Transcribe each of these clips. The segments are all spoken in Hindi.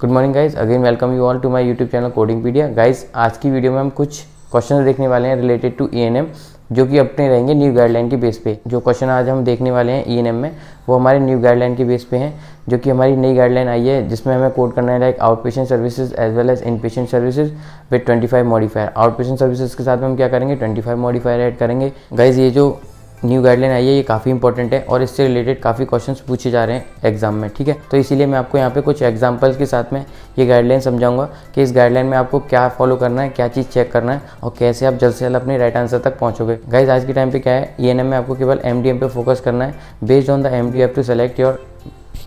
Good morning guys, again welcome you all to my YouTube channel Codingpedia. Guys आज की वीडियो में हम कुछ क्वेश्चन देखने वाले हैं रिलेटेड टू ईएनएम, जो कि अपने रहेंगे न्यू गाइडलाइन के बेस पे। जो क्वेश्चन आज हम देखने वाले हैं ईएनएम में, वो हमारे न्यू गाइडलाइन के बेस पे हैं, जो कि हमारी नई गाइडलाइन आई है, जिसमें हमें कोड करना है like out patient services as well as in patient services with 25 modifier. Out patient services के साथ में हम क्या करेंगे, 25 मॉडिफायर ऐड करेंगे। गाइज ये जो न्यू गाइडलाइन आई है ये काफ़ी इंपॉर्टेंट है और इससे रिलेटेड काफ़ी क्वेश्चंस पूछे जा रहे हैं एग्जाम में, ठीक है। तो इसीलिए मैं आपको यहाँ पे कुछ एग्जांपल्स के साथ में ये गाइडलाइन समझाऊंगा कि इस गाइडलाइन में आपको क्या फॉलो करना है, क्या चीज़ चेक करना है और कैसे आप जल्द से जल्द अपने राइट आंसर तक पहुँचोगे। गाइज आज के टाइम पे क्या है, ईएनएम में आपको केवल एमडीएम पे फोकस करना है। Based on the MD you have to select your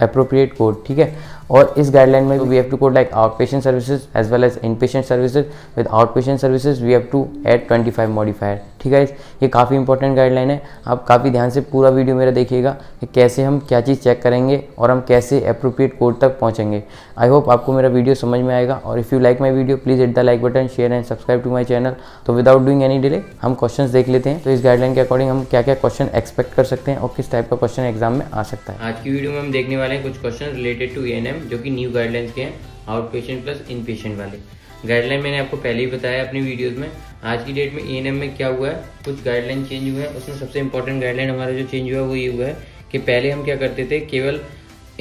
appropriate code, ठीक है। और इस गाइडलाइन में we have to code like out patient services as well as in patient services. With out patient services we have to add 25 modifier, ठीक है। ये काफ़ी इंपॉर्टेंट गाइडलाइन है, आप काफ़ी ध्यान से पूरा वीडियो मेरा देखिएगा कि कैसे हम क्या चीज़ चेक करेंगे और हम कैसे अप्रोप्रिएट कोड तक पहुँचेंगे। आई होप आपको मेरा वीडियो समझ में आएगा और if you like my video please hit the like button, share and subscribe to my channel. तो विदाउट डूइंग एनी डिले हम क्वेश्चन देख लेते हैं। तो इस गाइडलाइन के अकॉर्डिंग हम क्या क्या क्वेश्चन एक्सपेक्ट कर सकते हैं और किस टाइप का क्वेश्चन एग्जाम में आ सकता है। आज की वीडियो में हम देखने वाले हैं कुछ क्वेश्चन रिलेटेड टू ईएनएम, जो कि न्यू गाइडलाइंस के हैं, आउट पेशेंट प्लस इन पेशेंट वाले। गाइडलाइन मैंने आपको पहले ही बताया अपनी वीडियोस में। आज की डेट में ईएनएम में क्या हुआ है, कुछ गाइडलाइन चेंज हुए हैं। उसमें सबसे इंपॉर्टेंट गाइडलाइन हमारा जो चेंज हुआ है वो ये हुआ है कि पहले हम क्या करते थे, केवल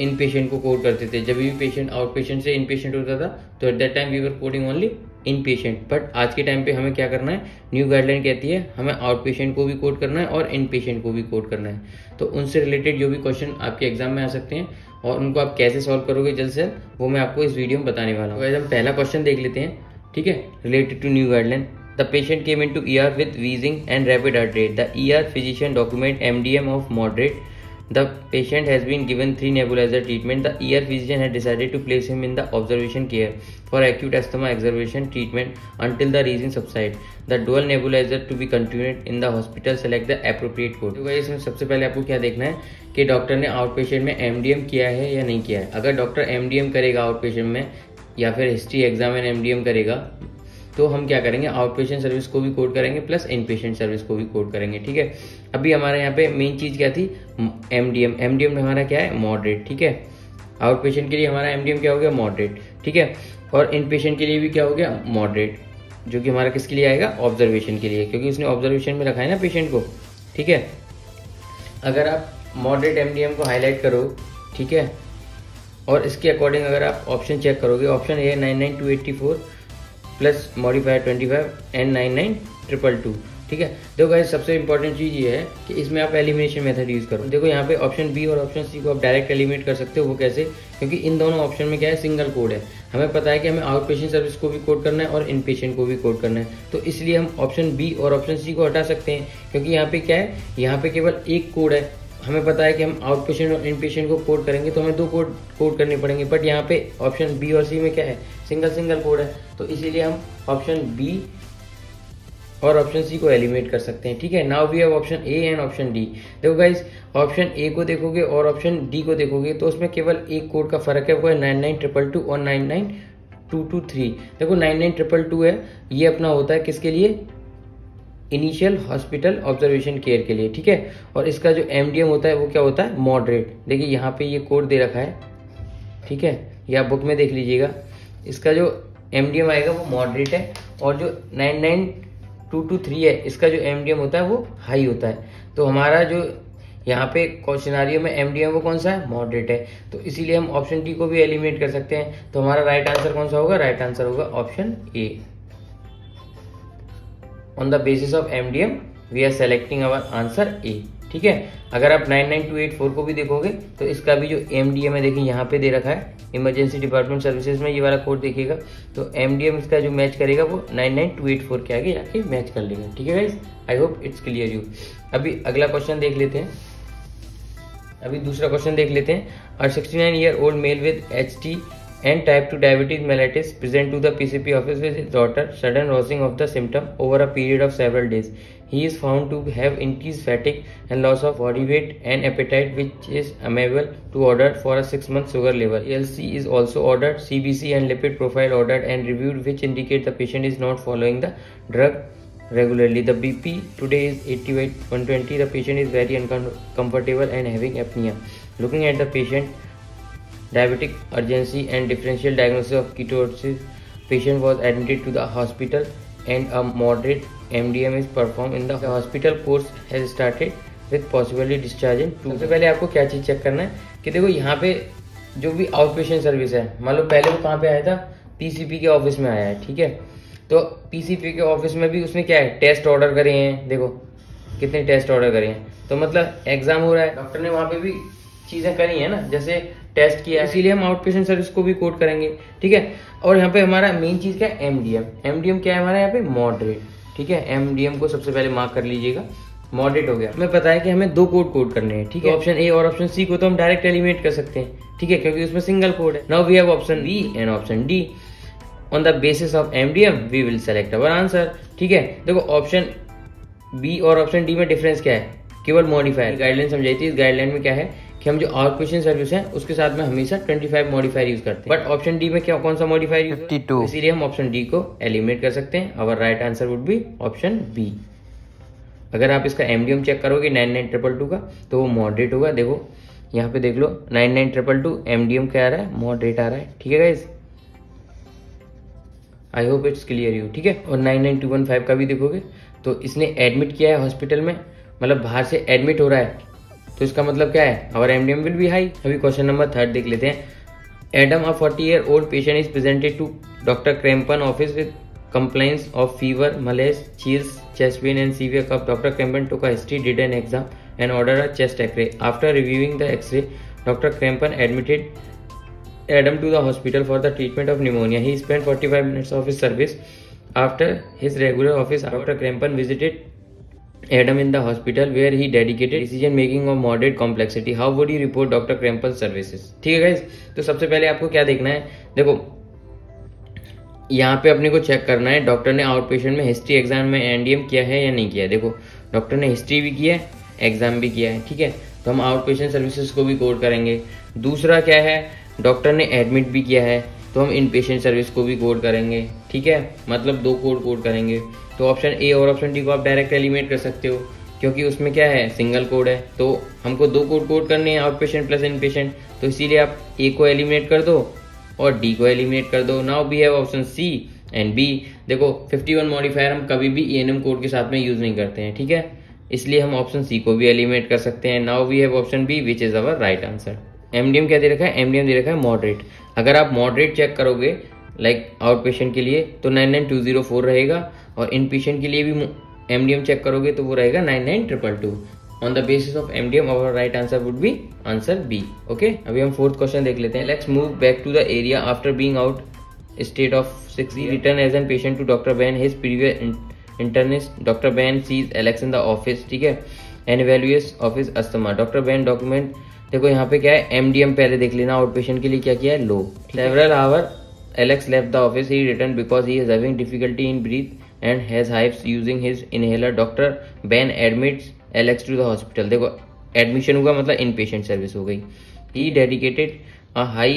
इन पेशेंट को कोड करते थे। जब भी पेशेंट आउट पेशेंट से इन पेशेंट होता था तो at that time we were coding only in patient. But आज के टाइम पे हमें क्या करना है, न्यू गाइडलाइन कहती है हमें आउट पेशेंट को भी कोड करना है और इन पेशेंट को भी कोड करना है। तो उनसे रिलेटेड जो भी क्वेश्चन आपके एग्जाम में आ सकते हैं और उनको आप कैसे सॉल्व करोगे जल्द से, वो मैं आपको इस वीडियो में बताने वाला हूँ। हम पहला क्वेश्चन देख लेते हैं, ठीक है, related to new guideline. The patient came into ER with wheezing and rapid heart rate. The ER physician document MDM of moderate. The patient has been given 3 nebulizer treatment. The ER physician had decided to place him in the observation care for acute asthma exacerbation treatment until the reason subside. The dual nebulizer to be continued in the hospital. Select the appropriate code. तो इसमें सबसे पहले आपको क्या देखना है कि डॉक्टर ने आउट पेशेंट में एमडीएम किया है या नहीं किया है। अगर डॉक्टर एमडीएम करेगा आउट पेशेंट में या फिर हिस्ट्री एग्जाम में एमडीएम करेगा तो हम क्या करेंगे, आउट पेशेंट सर्विस को भी कोड करेंगे प्लस इन पेशेंट सर्विस को भी कोड करेंगे, ठीक है। अभी हमारे यहाँ पे मेन चीज क्या थी, एमडीएम। एमडीएम हमारा क्या है, मॉडरेट, ठीक है। आउट पेशेंट के लिए हमारा एमडीएम क्या हो गया, मॉडरेट, ठीक है। और इन पेशेंट के लिए भी क्या हो गया, मॉडरेट, जो कि हमारा किसके लिए आएगा, ऑब्जर्वेशन के लिए, क्योंकि उसने ऑब्जर्वेशन में रखा है ना पेशेंट को, ठीक है। अगर आप मॉडरेट एमडीएम को हाईलाइट करो, ठीक है, और इसके अकॉर्डिंग अगर आप ऑप्शन चेक करोगे, option A 99284 plus modifier 25 and 99222, ठीक है। देखो गाइस सबसे इंपॉर्टेंट चीज ये है कि इसमें आप एलिमिनेशन मेथड यूज करो। देखो यहाँ पे ऑप्शन बी और ऑप्शन सी को आप डायरेक्ट एलिमिनेट कर सकते हो। वो कैसे, क्योंकि इन दोनों ऑप्शन में क्या है, सिंगल कोड है। हमें पता है कि हमें आउट पेशेंट सर्विस को भी कोड करना है और इन पेशेंट को भी कोड करना है, तो इसलिए हम ऑप्शन बी और ऑप्शन सी को हटा सकते हैं, क्योंकि यहाँ पे क्या है, यहाँ पे केवल एक कोड है। हमें पता है कि हम आउट पेशेंट और इन पेशेंट को कोड करेंगे तो हमें 2 कोड करने पड़ेंगे, बट यहाँ पे ऑप्शन बी और सी में क्या है, सिंगल कोड है, तो इसीलिए हम ऑप्शन बी और ऑप्शन सी को एलिमिनेट कर सकते हैं, ठीक है। Now we have option A and option D. देखो गाइस ऑप्शन ए को देखोगे और ऑप्शन डी को देखोगे तो उसमें केवल एक कोड का फर्क है, वो है 99222 और 99223। देखो 99222 है, ये अपना होता है किसके लिए, इनिशियल हॉस्पिटल ऑब्जर्वेशन केयर के लिए, ठीक है। और इसका जो एमडीएम होता है वो क्या होता है, मॉडरेट। देखिए यहाँ पे ये कोड दे रखा है, ठीक है, ये आप बुक में देख लीजिएगा। इसका जो एमडीएम आएगा वो मॉडरेट है और जो 99223 है इसका जो एमडीएम होता है वो हाई होता है। तो हमारा जो यहाँ पे क्वेश्चनारियो में एमडीएम वो कौन सा है, मॉडरेट है, तो इसीलिए हम ऑप्शन डी को भी एलिमिनेट कर सकते हैं। तो हमारा राइट आंसर कौन सा होगा, राइट आंसर होगा option A. On the basis of MDM we are selecting our answer A, ठीक है। अगर आप 99284 को भी देखोगे तो इसका भी जो MDM है, देखिए यहाँ पे दे रखा है इमरजेंसी डिपार्टमेंट सर्विसेज में, ये वाला कोड देखिएगा तो MDM इसका जो मैच करेगा वो 99284 के आगे जाके मैच कर लेगा, ठीक है guys. I hope it's clear you. अभी अगला क्वेश्चन देख लेते हैं, अभी दूसरा क्वेश्चन देख लेते हैं। और 69-year-old male with HT and type 2 diabetes mellitus present to the PCP office with his daughter, sudden worsening of the symptom over a period of several days. He is found to have increased fatigue and loss of body weight and appetite, which is amenable to order for a 6-month sugar level. ALC is also ordered, CBC and lipid profile ordered and reviewed, which indicate the patient is not following the drug regularly. The BP today is 80/120. The patient is very uncomfortable and having apnea. Looking at the patient, diabetic urgency and differential diagnosis of ketoacidosis. Patient was admitted to the hospital and a moderate MDM is performed in the hospital. Course has started with possibly discharge in 2. सबसे पहले आपको क्या चीज़ चेक करना है कि देखो यहाँ पे जो भी आउट पेशेंट सर्विस है, मान लो पहले वो कहाँ पे आया था, पीसीपी के ऑफिस में आया है, ठीक है। तो पीसीपी के ऑफिस में भी उसने क्या है, टेस्ट ऑर्डर करे हैं, देखो कितने टेस्ट ऑर्डर करे हैं, तो मतलब एग्जाम हो रहा है, डॉक्टर ने वहाँ पे भी चीजें करी है ना, जैसे टेस्ट किया, इसीलिए हम आउट पेशेंट सर्विस को भी कोड करेंगे, ठीक है। और यहाँ पे हमारा मेन चीज क्या है, एमडीएम। एमडीएम क्या है हमारा यहाँ पे, मॉडरेट, ठीक है। एमडीएम को सबसे पहले मार्क कर लीजिएगा, मॉडरेट हो गया। हमें पता है कि हमें 2 कोड करने हैं, ठीक है। ऑप्शन ए और ऑप्शन सी को तो हम डायरेक्ट एलिमिनेट कर सकते हैं, ठीक है, क्योंकि उसमें सिंगल कोड है। Now we have option B and option D. On the basis of MDM we will select our answer, ठीक है। देखो ऑप्शन बी और ऑप्शन डी में डिफरेंस क्या है, केवल मॉडिफायर। गाइडलाइन समझाई थी, इस गाइडलाइन में क्या है कि हम जो आउट पेशेंट सर्विस है उसके साथ में हमेशा 25 मॉडिफायर यूज करते हैं, बट ऑप्शन डी में क्या, कौन सा मॉडिफायर यूज, 52, इसीलिए हम ऑप्शन डी को एलिमिनेट कर सकते हैं। Our right answer would be option B. अगर आप इसका एमडीएम चेक करोगे 99222 का, तो वो मॉडरेट होगा। देखो यहाँ पे देख लो 99222 एमडीएम क्या आ रहा है, मॉडरेट आ रहा है, ठीक है guys. I hope it's clear you, ठीक है। और 99215 का भी देखोगे तो इसने एडमिट किया है हॉस्पिटल में, मतलब बाहर से एडमिट हो रहा है, तो इसका मतलब क्या है, our MDM will be high. अभी क्वेश्चन नंबर 3 देख लेते हैं। Adam a 40-year-old patient is presented to doctor Krempen office with complaints of fever, malaise, chills, chest pain and severe cough. Dr. Krempen took a history, did an exam and ordered a chest x-ray. After reviewing the x-ray, Dr. Krempen admitted Adam to the hospital for the treatment of pneumonia. He spent 45 minutes of his service. After his regular office, Dr. Krempen visited Adam in the hospital where he dedicated decision making of moderate complexity. How would you report Dr. Krempen's services? ठीक है guys, तो सबसे पहले आपको क्या देखना है, देखो यहाँ पे अपने को चेक करना है डॉक्टर ने आउट पेशेंट में हिस्ट्री एग्जाम में एनडीएम किया है या नहीं किया है। देखो डॉक्टर ने हिस्ट्री भी किया है, एग्जाम भी किया है, ठीक है, तो हम आउट पेशेंट सर्विसेज को भी कोड करेंगे। दूसरा क्या है, डॉक्टर ने एडमिट भी किया है, तो हम इन पेशेंट सर्विस को भी कोड करेंगे, ठीक है, मतलब 2 कोड करेंगे। तो ऑप्शन ए और ऑप्शन डी को आप डायरेक्ट एलिमिनेट कर सकते हो, क्योंकि उसमें क्या है, सिंगल कोड है, तो हमको 2 कोड करने हैं, आउट पेशेंट प्लस इन पेशेंट, तो इसीलिए आप ए को एलिमिनेट कर दो और डी को एलिमिनेट कर दो। Now we have option C and B. देखो 51 मॉडिफायर हम कभी भी ईएनएम कोड के साथ में यूज नहीं करते हैं, ठीक है, इसलिए हम ऑप्शन सी को भी एलिमिनेट कर सकते हैं। Now we have option B which is our right answer. MDM क्या दे रखा है, एमडीएम दे रखा है मॉडरेट। अगर आप मॉडरेट चेक करोगे लाइक आउट पेशेंट के लिए तो 99204 रहेगा, और इन पेशेंट के लिए भी एमडीएम चेक करोगे तो वो रहेगा 99222। On the basis of MDM, our right answer would be answer B. Okay, अभी हम 4th क्वेश्चन देख लेते हैं। Let's move back to the area after being out state of 6 years. Return as a patient to Dr. Ben. His previous internist Dr. Ben sees Alex in the office, ठीक है, and evaluates of his asthma. Dr. Ben document, देखो यहाँ पे क्या है, MDM पहले देख लेना, आउट पेशेंट के लिए क्या किया है, लो। Several hours Alex left the office. He returned because he is having difficulty in breathe and has hives using his inhaler. Dr. Ben admits Alex to the hospital. देखो एडमिशन हुआ मतलब इन पेशेंट सर्विस हो गई। He dedicated a high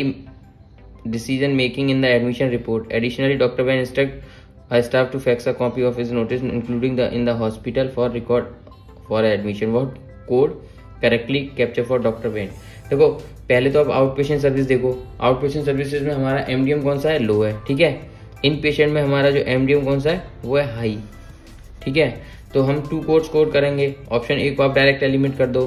decision making in the admission report. Additionally, Dr. Ben instruct a staff to fax a copy of his notice including the in the hospital for record for admission. What code correctly capture for Dr. Ben? देखो पहले तो अब आउट पेशेंट सर्विस देखो, आउट पेशेंट सर्विसेज में हमारा एमडीएम कौन सा है, लो है, ठीक है। इन पेशेंट में हमारा जो एमडीएम कौन सा है, वो है हाई, ठीक है। तो हम 2 कोड्स कोड करेंगे। ऑप्शन ए को आप डायरेक्ट एलिमिनेट कर दो,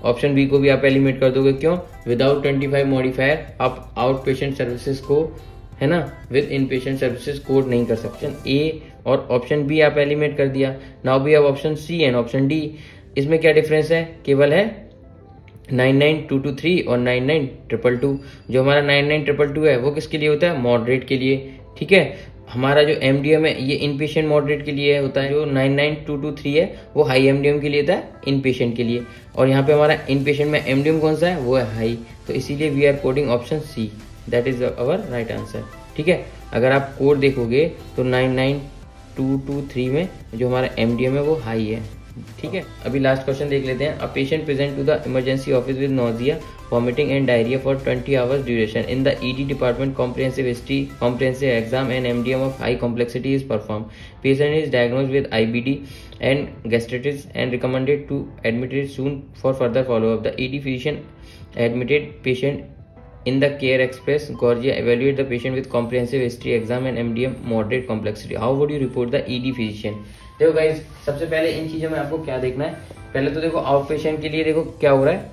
ऑप्शन बी को भी आप एलिमिनेट कर दोगे। क्यों, विदाउट 25 मॉडिफायर आप आउट पेशेंट सर्विसेज को, है ना, with in patient services code नहीं कर सकते। ए और ऑप्शन बी आप एलिमिनेट कर दिया। नाउ भी अब option C and option D, इसमें क्या डिफरेंस है, केवल है 99223 और 99222। जो हमारा 99222 है वो किसके लिए होता है, मॉडरेट के लिए, ठीक है। हमारा जो एमडीएम है ये इन पेशेंट मॉडरेट के लिए होता है। जो 99223 है वो हाई एमडीएम के लिए होता है, इन पेशेंट के लिए। और यहाँ पे हमारा इन पेशेंट में एमडीएम कौन सा है, वो है हाई, तो इसीलिए we are coding option C, that is our right answer, ठीक है। अगर आप कोड देखोगे तो 99223 में जो हमारा एमडीएम है वो हाई है, ठीक है। अभी लास्ट क्वेश्चन देख लेते हैं। A patient present to the emergency office with nausea, vomiting and diarrhea for 20 hours duration. In the ED department, comprehensive history, comprehensive exam and MDM of high complexity is performed. Patient is diagnosed with IBD and gastritis and recommended to admit it soon for further follow-up. The ED physician admitted patient in the care express Gorgia evaluate the patient with comprehensive history exam and MDM moderate complexity. How would you report the ED physician? देखो गाइज, सबसे पहले इन चीजों में आपको क्या देखना है, पहले तो देखो आउट पेशेंट के लिए देखो क्या हो रहा है,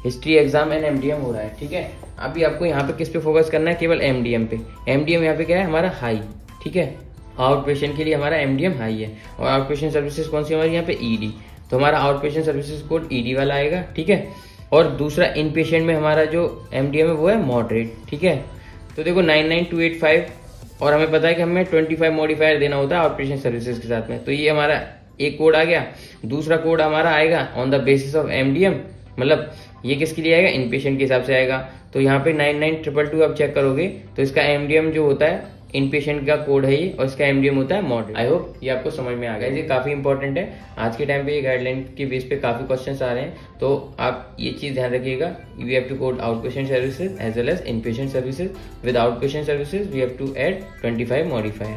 हिस्ट्री एग्जाम एंड MDM हो रहा है, ठीक है। अभी आपको यहाँ पे किस पे फोकस करना है, केवल MDM पे। MDM यहाँ पे क्या है हमारा हाई, ठीक है। आउट पेशेंट के लिए हमारा MDM हाई है और आउट पेशेंट सर्विसेज कौन सी हमारी यहाँ पे ED, तो हमारा out patient services code ED वाला आएगा, ठीक है। और दूसरा इन पेशेंट में हमारा जो MDM है वो है मॉडरेट, ठीक है। तो देखो 99285 और हमें पता है कि हमें 25 मॉडिफायर देना होता है आउट पेशेंट सर्विसेज के साथ में, तो ये हमारा एक कोड आ गया। दूसरा कोड हमारा आएगा on the basis of MDM, मतलब ये किसके लिए आएगा, इन पेशेंट के हिसाब से आएगा। तो यहाँ पे 99222 आप चेक करोगे तो इसका MDM जो होता है इन पेशेंट का कोड है ये, और इसका MDM होता है मॉडरेट। आई होप ये आपको समझ में आ गया, ये काफी इंपॉर्टेंट है। आज के टाइम पे ये गाइडलाइन के बेस पे काफी क्वेश्चंस आ रहे हैं, तो आप ये चीज ध्यान रखिएगा, we have to code out patient services as well as in patient services. With out patient services we have to add 25 modifier.